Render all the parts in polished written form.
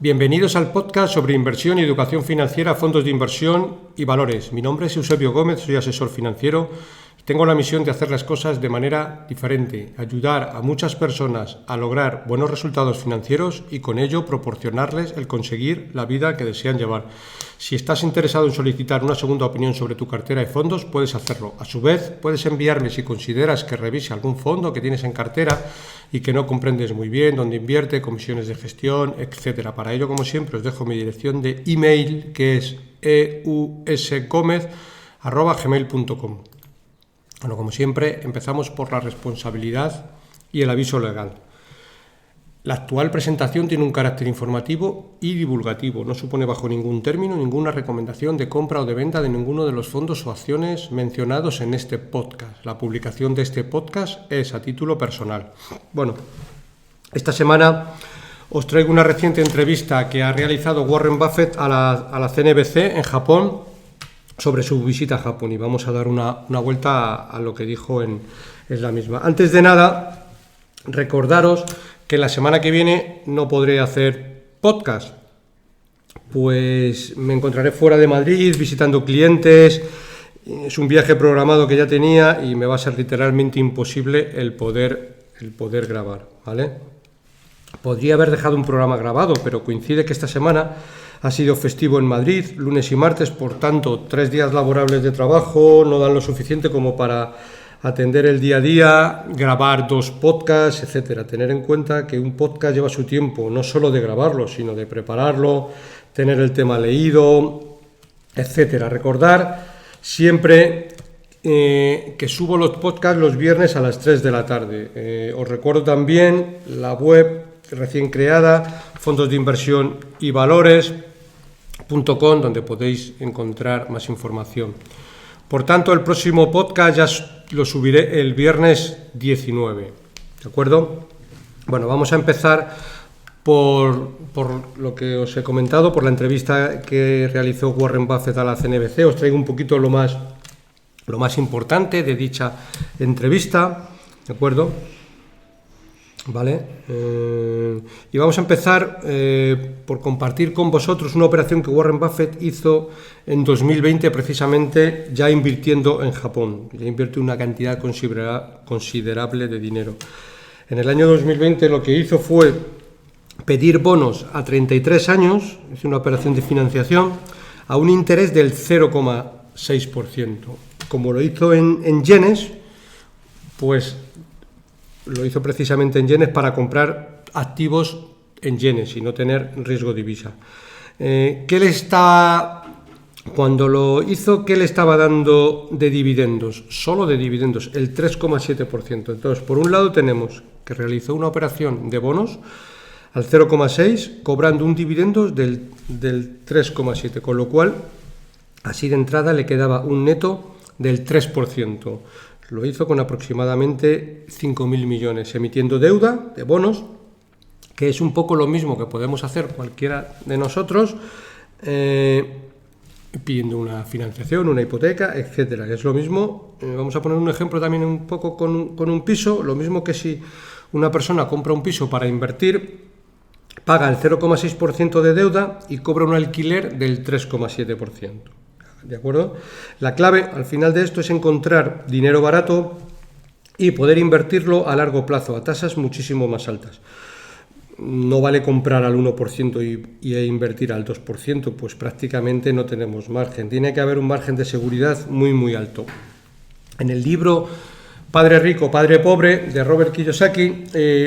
Bienvenidos al podcast sobre inversión y educación financiera, fondos de inversión y valores. Mi nombre es Eusebio Gómez, soy asesor financiero y tengo la misión de hacer las cosas de manera diferente, ayudar a muchas personas a lograr buenos resultados financieros y con ello proporcionarles el conseguir la vida que desean llevar. Si estás interesado en solicitar una segunda opinión sobre tu cartera de fondos, puedes hacerlo. A su vez, puedes enviarme si consideras que revise algún fondo que tienes en cartera y que no comprendes muy bien dónde invierte, comisiones de gestión, etcétera. Para ello, como siempre, os dejo mi dirección de email, que es eusgomez@gmail.com. Bueno, como siempre, empezamos por la responsabilidad y el aviso legal. La actual presentación tiene un carácter informativo y divulgativo. No supone bajo ningún término ninguna recomendación de compra o de venta de ninguno de los fondos o acciones mencionados en este podcast. La publicación de este podcast es a título personal. Bueno, esta semana os traigo una reciente entrevista que ha realizado Warren Buffett a la CNBC en Japón sobre su visita a Japón y vamos a dar una vuelta a lo que dijo en la misma. Antes de nada, recordaros que la semana que viene no podré hacer podcast, pues me encontraré fuera de Madrid visitando clientes. Es un viaje programado que ya tenía y me va a ser literalmente imposible el poder grabar, ¿vale? Podría haber dejado un programa grabado, pero coincide que esta semana ha sido festivo en Madrid, lunes y martes, por tanto, 3 días laborables de trabajo no dan lo suficiente como para atender el día a día, grabar 2 podcasts, etcétera. Tener en cuenta que un podcast lleva su tiempo, no solo de grabarlo, sino de prepararlo, tener el tema leído, etcétera. Recordar siempre que subo los podcasts los viernes a las 3 de la tarde. Os recuerdo también la web recién creada, fondos de inversión y valores.com, donde podéis encontrar más información. Por tanto, el próximo podcast ya lo subiré el viernes 19, ¿de acuerdo? Bueno, vamos a empezar por lo que os he comentado, por la entrevista que realizó Warren Buffett a la CNBC. Os traigo un poquito lo más importante de dicha entrevista, ¿de acuerdo? Vale, y vamos a empezar por compartir con vosotros una operación que Warren Buffett hizo en 2020, precisamente ya invirtiendo en Japón. Ya invirtió una cantidad considerable de dinero. En el año 2020 lo que hizo fue pedir bonos a 33 años, hizo una operación de financiación a un interés del 0,6%. Como lo hizo en yenes, pues lo hizo precisamente en yenes para comprar activos en yenes y no tener riesgo de divisa. Cuando lo hizo, ¿qué le estaba dando de dividendos? Solo de dividendos, el 3,7%. Entonces, por un lado tenemos que realizó una operación de bonos al 0,6, cobrando un dividendo del 3,7, con lo cual, así de entrada, le quedaba un neto del 3%. Lo hizo con aproximadamente 5.000 millones, emitiendo deuda de bonos, que es un poco lo mismo que podemos hacer cualquiera de nosotros, pidiendo una financiación, una hipoteca, etcétera. Es lo mismo, vamos a poner un ejemplo también un poco con un piso, lo mismo que si una persona compra un piso para invertir, paga el 0,6% de deuda y cobra un alquiler del 3,7%. ¿De acuerdo? La clave al final de esto es encontrar dinero barato y poder invertirlo a largo plazo, a tasas muchísimo más altas. No vale comprar al 1% y invertir al 2%, pues prácticamente no tenemos margen. Tiene que haber un margen de seguridad muy, muy alto. En el libro Padre Rico, Padre Pobre, de Robert Kiyosaki,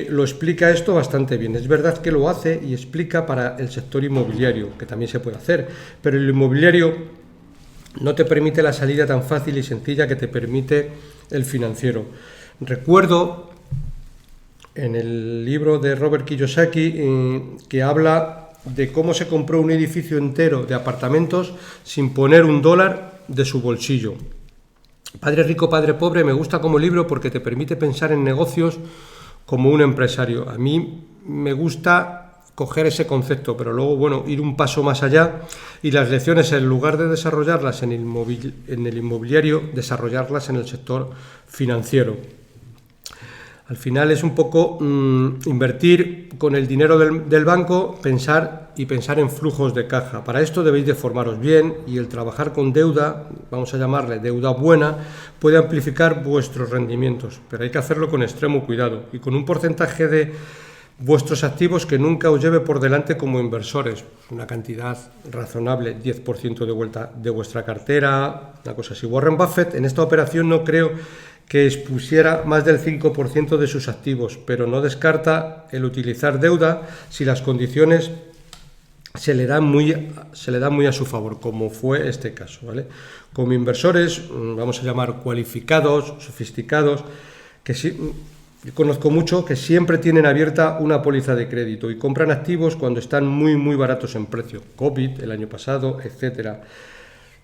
lo explica esto bastante bien. Es verdad que lo hace y explica para el sector inmobiliario, que también se puede hacer, pero el inmobiliario no te permite la salida tan fácil y sencilla que te permite el financiero. Recuerdo en el libro de Robert Kiyosaki que habla de cómo se compró un edificio entero de apartamentos sin poner $1 de su bolsillo. Padre Rico, Padre Pobre me gusta como libro porque te permite pensar en negocios como un empresario. A mí me gusta coger ese concepto, pero luego, ir un paso más allá y las lecciones, en lugar de desarrollarlas en el inmobiliario, desarrollarlas en el sector financiero. Al final es un poco invertir con el dinero del banco, pensar en flujos de caja. Para esto debéis de formaros bien y el trabajar con deuda, vamos a llamarle deuda buena, puede amplificar vuestros rendimientos, pero hay que hacerlo con extremo cuidado y con un porcentaje de vuestros activos que nunca os lleve por delante como inversores. Una cantidad razonable, 10% de vuestra cartera, una cosa así. Warren Buffett en esta operación no creo que expusiera más del 5% de sus activos, pero no descarta el utilizar deuda si las condiciones se le dan muy a su favor, como fue este caso, ¿vale? Como inversores, vamos a llamar cualificados, sofisticados, que sí, yo conozco mucho que siempre tienen abierta una póliza de crédito y compran activos cuando están muy baratos en precio. COVID, el año pasado, etcétera.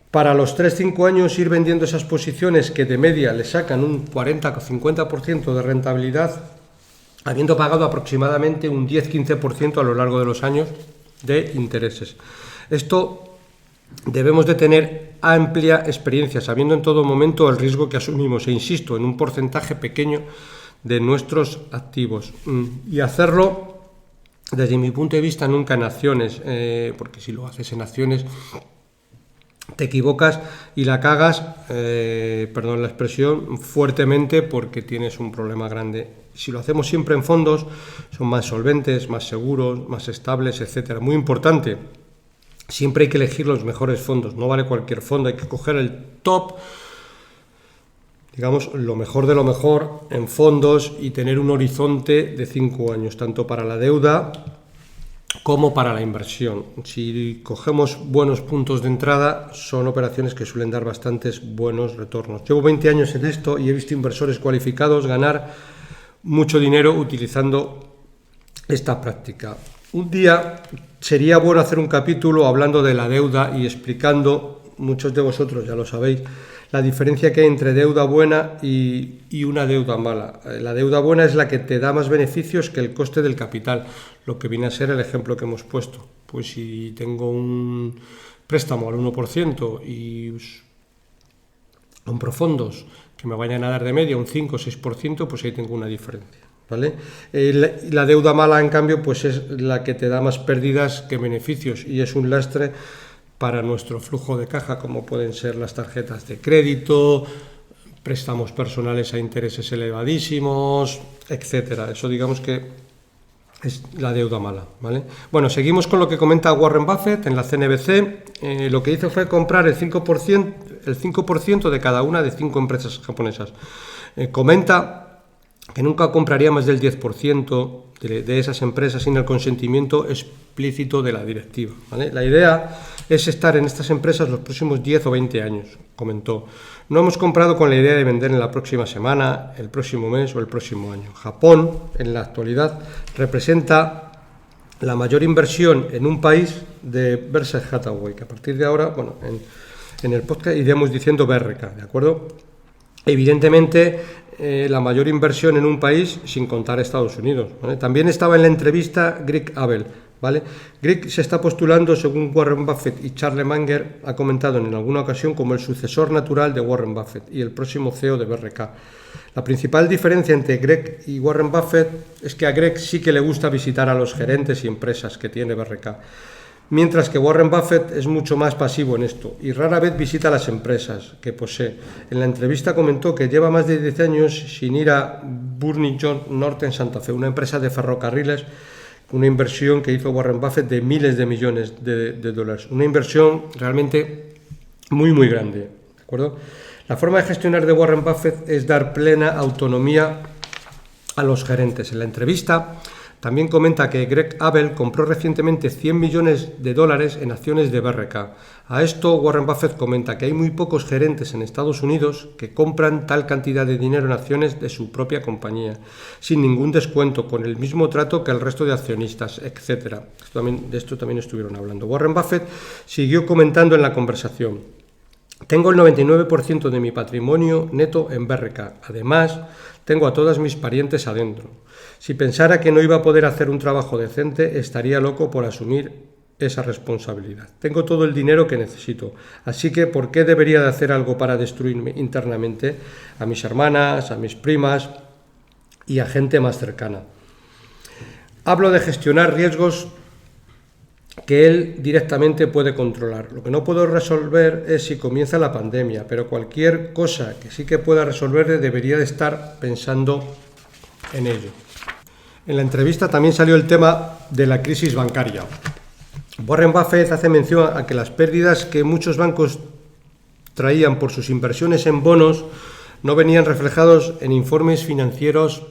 Para los 3-5 años ir vendiendo esas posiciones que de media le sacan un 40-50% de rentabilidad, habiendo pagado aproximadamente un 10-15% a lo largo de los años de intereses. Esto debemos de tener amplia experiencia, sabiendo en todo momento el riesgo que asumimos, e insisto, en un porcentaje pequeño de nuestros activos. Y hacerlo, desde mi punto de vista, nunca en acciones, porque si lo haces en acciones te equivocas y la cagas, perdón la expresión, fuertemente, porque tienes un problema grande. Si lo hacemos siempre en fondos, son más solventes, más seguros, más estables, etcétera. Muy importante, siempre hay que elegir los mejores fondos, no vale cualquier fondo, hay que coger el top, digamos, lo mejor de lo mejor en fondos y tener un horizonte de 5 años, tanto para la deuda como para la inversión. Si cogemos buenos puntos de entrada, son operaciones que suelen dar bastantes buenos retornos. Llevo 20 años en esto y he visto inversores cualificados ganar mucho dinero utilizando esta práctica. Un día sería bueno hacer un capítulo hablando de la deuda y explicando, muchos de vosotros ya lo sabéis, la diferencia que hay entre deuda buena y una deuda mala. La deuda buena es la que te da más beneficios que el coste del capital, lo que viene a ser el ejemplo que hemos puesto. Pues si tengo un préstamo al 1% y compro fondos que me vayan a dar de media un 5 o 6%, pues ahí tengo una diferencia, ¿vale? La deuda mala, en cambio, pues es la que te da más pérdidas que beneficios y es un lastre para nuestro flujo de caja, como pueden ser las tarjetas de crédito, préstamos personales a intereses elevadísimos, etcétera. Eso digamos que es la deuda mala, ¿vale? Bueno, seguimos con lo que comenta Warren Buffett en la CNBC. Lo que hizo fue comprar el 5% de cada una de 5 empresas japonesas. Comenta que nunca compraría más del 10% de esas empresas sin el consentimiento explícito de la directiva, ¿vale? La idea es estar en estas empresas los próximos 10 o 20 años, comentó. No hemos comprado con la idea de vender en la próxima semana, el próximo mes o el próximo año. Japón, en la actualidad, representa la mayor inversión en un país de Berkshire Hathaway, que a partir de ahora, bueno, en el podcast iremos diciendo BRK, ¿de acuerdo? Evidentemente, la mayor inversión en un país sin contar Estados Unidos, ¿vale? También estaba en la entrevista Greg Abel, ¿vale? Greg se está postulando, según Warren Buffett y Charlie Munger ha comentado en alguna ocasión, como el sucesor natural de Warren Buffett y el próximo CEO de BRK. La principal diferencia entre Greg y Warren Buffett es que a Greg sí que le gusta visitar a los gerentes y empresas que tiene BRK, mientras que Warren Buffett es mucho más pasivo en esto y rara vez visita las empresas que posee. En la entrevista comentó que lleva más de 10 años sin ir a Burlington Norte en Santa Fe, una empresa de ferrocarriles, una inversión que hizo Warren Buffett de miles de millones de dólares. Una inversión realmente muy grande, ¿de acuerdo? La forma de gestionar de Warren Buffett es dar plena autonomía a los gerentes. En la entrevista también comenta que Greg Abel compró recientemente $100 millones en acciones de BRK. A esto Warren Buffett comenta que hay muy pocos gerentes en Estados Unidos que compran tal cantidad de dinero en acciones de su propia compañía, sin ningún descuento, con el mismo trato que el resto de accionistas, etc. De esto también estuvieron hablando. Warren Buffett siguió comentando en la conversación: tengo el 99% de mi patrimonio neto en BRK. Además, tengo a todas mis parientes adentro. Si pensara que no iba a poder hacer un trabajo decente, estaría loco por asumir esa responsabilidad. Tengo todo el dinero que necesito, así que ¿por qué debería de hacer algo para destruirme internamente? A mis hermanas, a mis primas, y a gente más cercana. Hablo de gestionar riesgos que él directamente puede controlar. Lo que no puedo resolver es si comienza la pandemia, pero cualquier cosa que sí que pueda resolver debería de estar pensando en ello. En la entrevista también salió el tema de la crisis bancaria. Warren Buffett hace mención a que las pérdidas que muchos bancos traían por sus inversiones en bonos no venían reflejados en informes financieros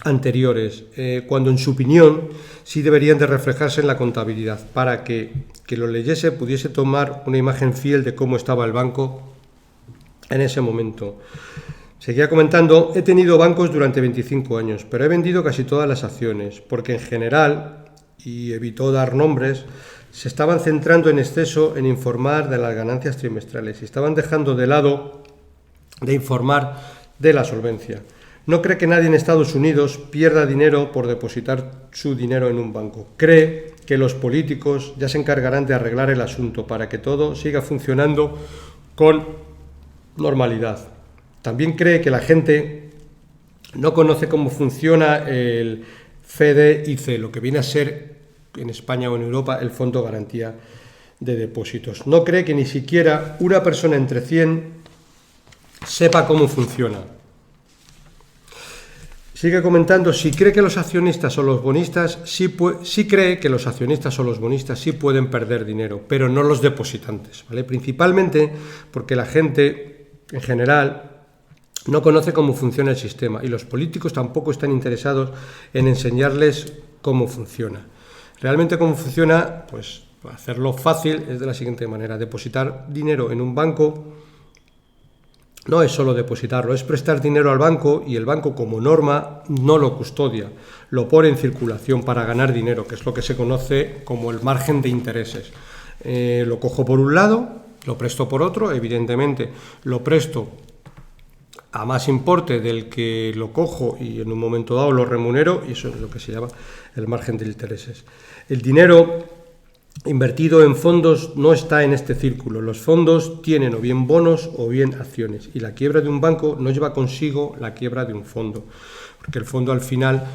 anteriores, cuando en su opinión sí deberían de reflejarse en la contabilidad, para que lo leyese pudiese tomar una imagen fiel de cómo estaba el banco en ese momento. Seguía comentando: he tenido bancos durante 25 años, pero he vendido casi todas las acciones, porque en general, y evitó dar nombres, se estaban centrando en exceso en informar de las ganancias trimestrales y estaban dejando de lado de informar de la solvencia. No cree que nadie en Estados Unidos pierda dinero por depositar su dinero en un banco. Cree que los políticos ya se encargarán de arreglar el asunto para que todo siga funcionando con normalidad. También cree que la gente no conoce cómo funciona el FDIC, lo que viene a ser en España o en Europa el Fondo de Garantía de Depósitos. No cree que ni siquiera una persona entre 100 sepa cómo funciona. Sigue comentando: si cree que los accionistas o los bonistas sí cree que los accionistas o los bonistas sí pueden perder dinero, pero no los depositantes, ¿vale? Principalmente porque la gente en general no conoce cómo funciona el sistema y los políticos tampoco están interesados en enseñarles cómo funciona. Realmente cómo funciona, pues hacerlo fácil es de la siguiente manera: depositar dinero en un banco no es solo depositarlo, es prestar dinero al banco y el banco, como norma, no lo custodia, lo pone en circulación para ganar dinero, que es lo que se conoce como el margen de intereses. Lo cojo por un lado, lo presto por otro, evidentemente lo presto a más importe del que lo cojo y en un momento dado lo remunero, y eso es lo que se llama el margen de intereses. El dinero invertido en fondos no está en este círculo. Los fondos tienen o bien bonos o bien acciones, y la quiebra de un banco no lleva consigo la quiebra de un fondo, porque el fondo al final,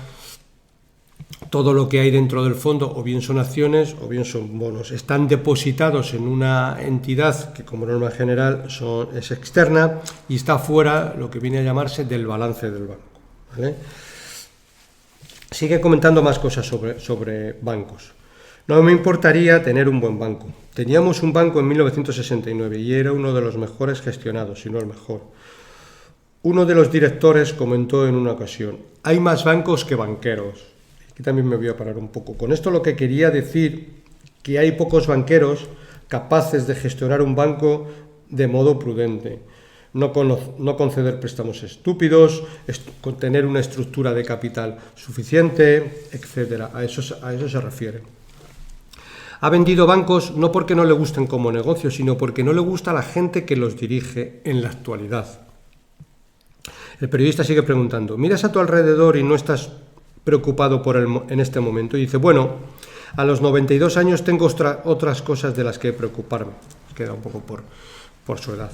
todo lo que hay dentro del fondo o bien son acciones o bien son bonos. Están depositados en una entidad que como norma general es externa y está fuera lo que viene a llamarse del balance del banco, ¿vale? Sigue comentando más cosas sobre bancos. No me importaría tener un buen banco. Teníamos un banco en 1969 y era uno de los mejores gestionados, si no el mejor. Uno de los directores comentó en una ocasión: hay más bancos que banqueros. Aquí también me voy a parar un poco. Con esto lo que quería decir que hay pocos banqueros capaces de gestionar un banco de modo prudente. No conceder préstamos estúpidos, tener una estructura de capital suficiente, etc. A eso se refiere. Ha vendido bancos no porque no le gusten como negocio, sino porque no le gusta la gente que los dirige en la actualidad. El periodista sigue preguntando: ¿miras a tu alrededor y no estás preocupado en este momento? Y dice: bueno, a los 92 años tengo otras cosas de las que preocuparme. Queda un poco por su edad.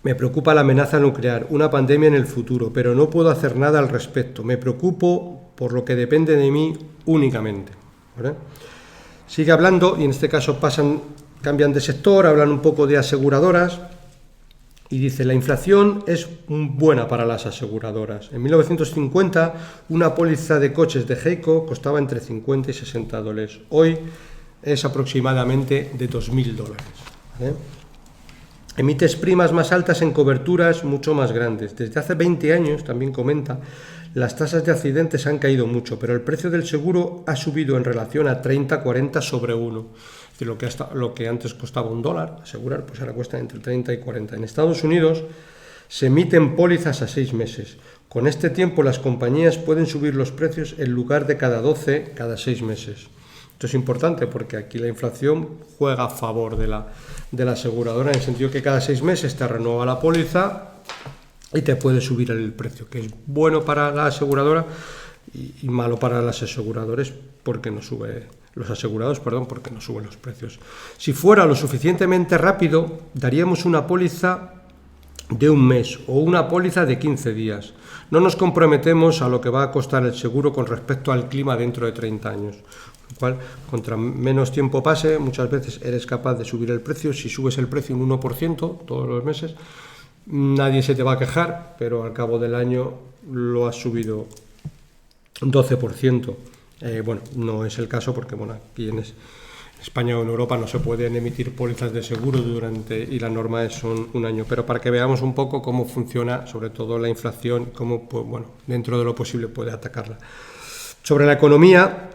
Me preocupa la amenaza nuclear, una pandemia en el futuro, pero no puedo hacer nada al respecto. Me preocupo por lo que depende de mí únicamente, ¿vale? Sigue hablando y en este caso cambian de sector, hablan un poco de aseguradoras y dice: la inflación es buena para las aseguradoras. En 1950 una póliza de coches de Geico costaba entre 50 y 60 dólares. Hoy es aproximadamente de 2.000 dólares, ¿vale? Emites primas más altas en coberturas mucho más grandes. Desde hace 20 años, también comenta, las tasas de accidentes han caído mucho, pero el precio del seguro ha subido en relación a 30-40 sobre 1. Es decir, lo que antes costaba $1 asegurar, pues ahora cuesta entre 30 y 40. En Estados Unidos se emiten pólizas a 6 meses. Con este tiempo las compañías pueden subir los precios en lugar de cada 12, cada 6 meses. Esto es importante porque aquí la inflación juega a favor de la aseguradora, en el sentido que cada 6 meses te renueva la póliza y te puede subir el precio, que es bueno para la aseguradora y malo para los aseguradores porque no sube los asegurados, porque no suben los precios. Si fuera lo suficientemente rápido, daríamos una póliza de un mes o una póliza de 15 días. No nos comprometemos a lo que va a costar el seguro con respecto al clima dentro de 30 años. Con lo cual, contra menos tiempo pase, muchas veces eres capaz de subir el precio. Si subes el precio un 1% todos los meses, nadie se te va a quejar, pero al cabo del año lo has subido 12%. Bueno, no es el caso porque aquí en España o en Europa no se pueden emitir pólizas de seguro y la norma son un año, pero para que veamos un poco cómo funciona, sobre todo la inflación, cómo dentro de lo posible puede atacarla. Sobre la economía,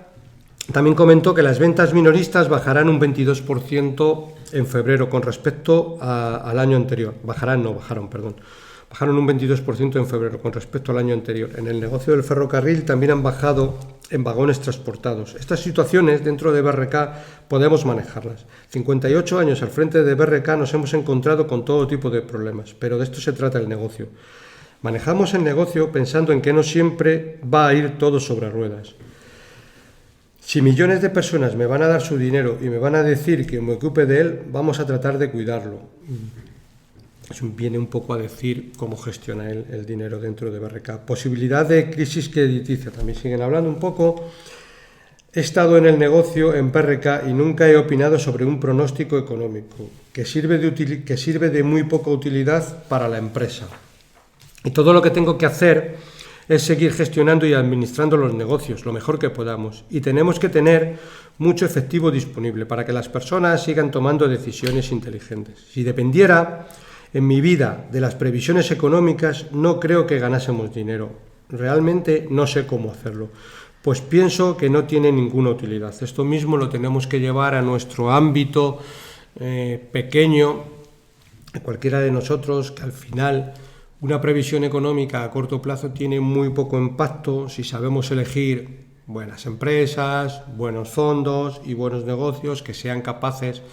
también comentó que las ventas minoristas bajarán un 22% en febrero con respecto al año anterior. Bajaron un 22% en febrero con respecto al año anterior. En el negocio del ferrocarril también han bajado en vagones transportados. Estas situaciones dentro de BRK podemos manejarlas. 58 años al frente de BRK nos hemos encontrado con todo tipo de problemas, pero de esto se trata el negocio. Manejamos el negocio pensando en que no siempre va a ir todo sobre ruedas. Si millones de personas me van a dar su dinero y me van a decir que me ocupe de él, vamos a tratar de cuidarlo. Eso viene un poco a decir cómo gestiona el dinero dentro de BRK. Posibilidad de crisis crediticia, también siguen hablando un poco. He estado en el negocio en BRK y nunca he opinado sobre un pronóstico económico que sirve de muy poca utilidad para la empresa. Y todo lo que tengo que hacer es seguir gestionando y administrando los negocios lo mejor que podamos. Y tenemos que tener mucho efectivo disponible para que las personas sigan tomando decisiones inteligentes. Si dependiera en mi vida de las previsiones económicas, no creo que ganásemos dinero. Realmente no sé cómo hacerlo, pues pienso que no tiene ninguna utilidad. Esto mismo lo tenemos que llevar a nuestro ámbito pequeño, a cualquiera de nosotros, que al final una previsión económica a corto plazo tiene muy poco impacto si sabemos elegir buenas empresas, buenos fondos y buenos negocios que sean capaces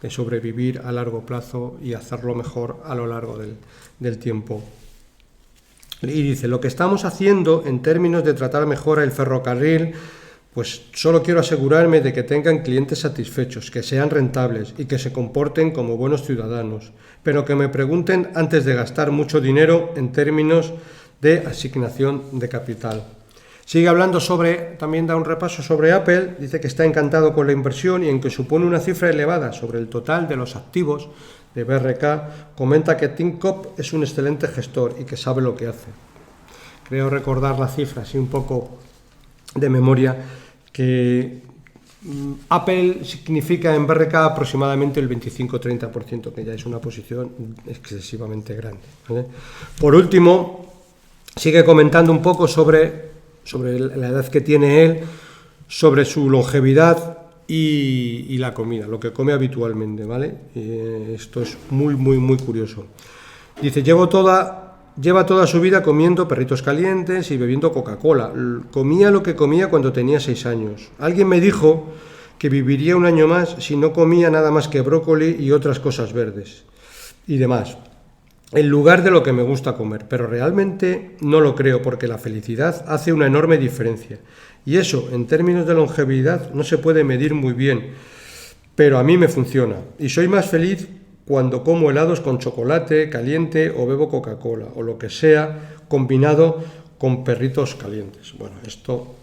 de sobrevivir a largo plazo y hacerlo mejor a lo largo del tiempo. Y dice, lo que estamos haciendo en términos de tratar mejor el ferrocarril, pues solo quiero asegurarme de que tengan clientes satisfechos, que sean rentables y que se comporten como buenos ciudadanos, pero que me pregunten antes de gastar mucho dinero en términos de asignación de capital. Sigue hablando también da un repaso sobre Apple, dice que está encantado con la inversión y en que supone una cifra elevada sobre el total de los activos de BRK, comenta que Tim Cook es un excelente gestor y que sabe lo que hace. Creo recordar la cifra, así un poco de memoria, que Apple significa en BRK aproximadamente el 25-30%, que ya es una posición excesivamente grande, ¿vale? Por último, sigue comentando un poco sobre la edad que tiene él, sobre su longevidad y la comida, lo que come habitualmente, ¿vale? Esto es muy, muy, muy curioso. Dice, lleva toda su vida comiendo perritos calientes y bebiendo Coca-Cola. Comía lo que comía cuando tenía 6 años. Alguien me dijo que viviría un año más si no comía nada más que brócoli y otras cosas verdes y demás, en lugar de lo que me gusta comer, pero realmente no lo creo porque la felicidad hace una enorme diferencia y eso en términos de longevidad no se puede medir muy bien, pero a mí me funciona y soy más feliz cuando como helados con chocolate caliente o bebo Coca-Cola o lo que sea combinado con perritos calientes. Bueno, esto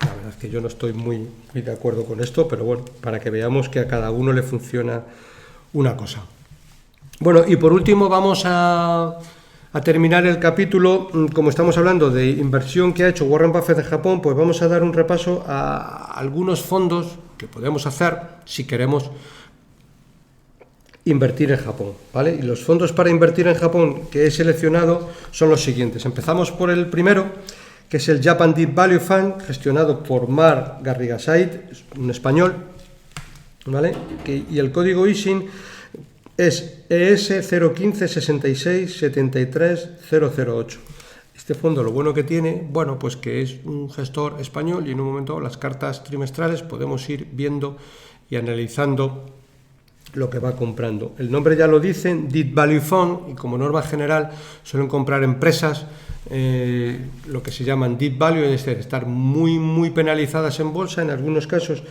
la verdad es que yo no estoy muy de acuerdo con esto, pero bueno, para que veamos que a cada uno le funciona una cosa. Bueno, y por último vamos a terminar el capítulo. Como estamos hablando de inversión que ha hecho Warren Buffett en Japón, pues vamos a dar un repaso a algunos fondos que podemos hacer si queremos invertir en Japón, ¿vale? Y los fondos para invertir en Japón que he seleccionado son los siguientes. Empezamos por el primero, que es el Japan Deep Value Fund, gestionado por Mark Garrigaside, un español, ¿vale? Y el código ISIN es ES 015 66 73 008. Este fondo lo bueno que tiene, bueno, pues que es un gestor español y en un momento las cartas trimestrales podemos ir viendo y analizando lo que va comprando. El nombre ya lo dicen, Deep Value Fund, y como norma general suelen comprar empresas lo que se llaman Deep Value, es decir, estar muy, muy penalizadas en bolsa. En algunos casos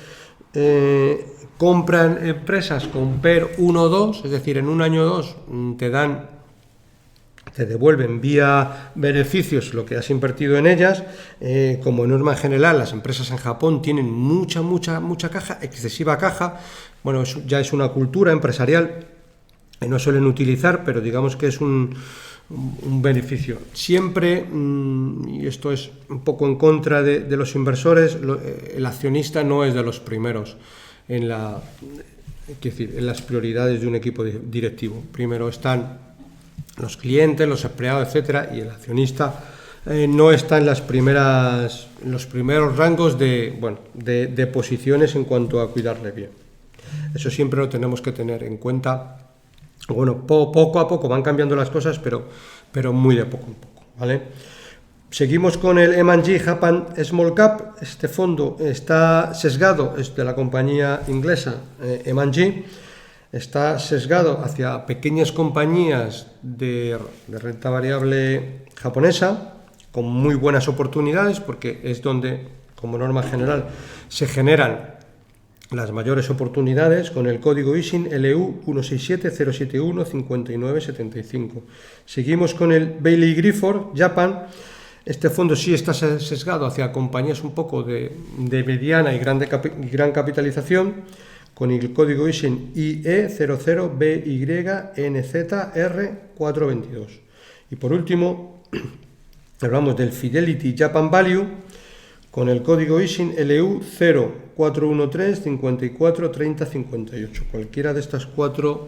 compran empresas con PER 1 o 2, es decir, en un año o dos te dan te devuelven vía beneficios lo que has invertido en ellas. Como norma general, las empresas en Japón tienen mucha caja, excesiva caja. Bueno, eso ya es una cultura empresarial que no suelen utilizar, pero digamos que es un beneficio. Siempre, y esto es un poco en contra de los inversores, el accionista no es de los primeros en las prioridades de un equipo directivo. Primero están los clientes, los empleados, etcétera, y el accionista no está en los primeros rangos de posiciones en cuanto a cuidarle bien. Eso siempre lo tenemos que tener en cuenta. Bueno, poco a poco van cambiando las cosas, pero muy de poco en poco, ¿vale? Seguimos con el M&G Japan Small Cap. Este fondo está sesgado, es de la compañía inglesa M&G. Está sesgado hacia pequeñas compañías de renta variable japonesa, con muy buenas oportunidades, porque es donde, como norma general, se generan las mayores oportunidades, con el código ISIN LU 1670715975. Seguimos con el Bailey Gifford Japan. Este fondo sí está sesgado hacia compañías un poco de mediana y gran capitalización, con el código ISIN IE00BYNZR422. Y por último, hablamos del Fidelity Japan Value, con el código ISIN LU 0413543058. Cualquiera de estos 4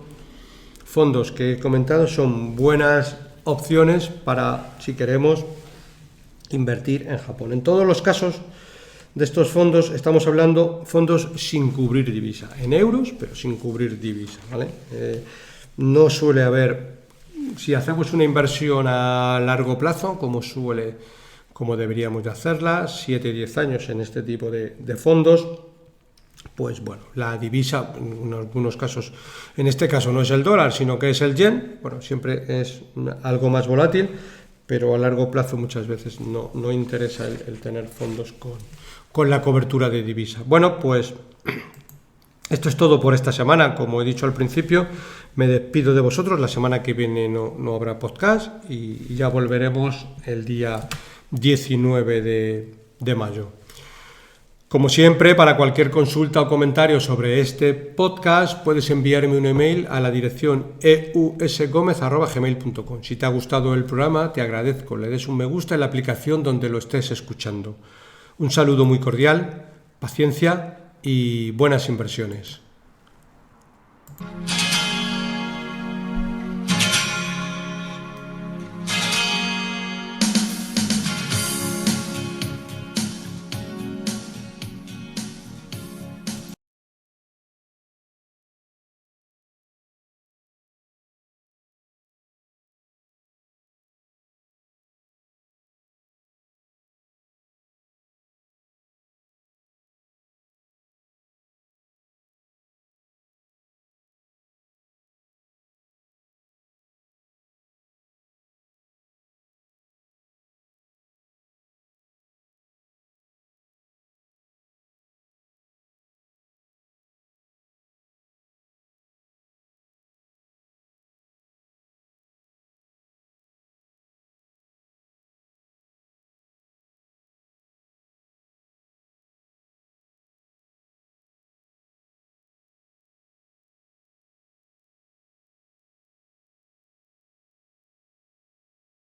fondos que he comentado son buenas opciones para si queremos invertir en Japón. En todos los casos de estos fondos estamos hablando fondos sin cubrir divisa, en euros, pero sin cubrir divisa, ¿vale? No suele haber, si hacemos una inversión a largo plazo, como deberíamos de hacerla, 7-10 años en este tipo de fondos, pues bueno, la divisa, en algunos casos, en este caso no es el dólar, sino que es el yen, bueno, siempre es algo más volátil, pero a largo plazo muchas veces no interesa el tener fondos con la cobertura de divisa. Bueno, pues esto es todo por esta semana. Como he dicho al principio, me despido de vosotros. La semana que viene no habrá podcast y ya volveremos el día 19 de mayo. Como siempre, para cualquier consulta o comentario sobre este podcast, puedes enviarme un email a la dirección eusgomez@gmail.com. Si te ha gustado el programa, te agradezco le des un me gusta en la aplicación donde lo estés escuchando. Un saludo muy cordial, paciencia y buenas inversiones.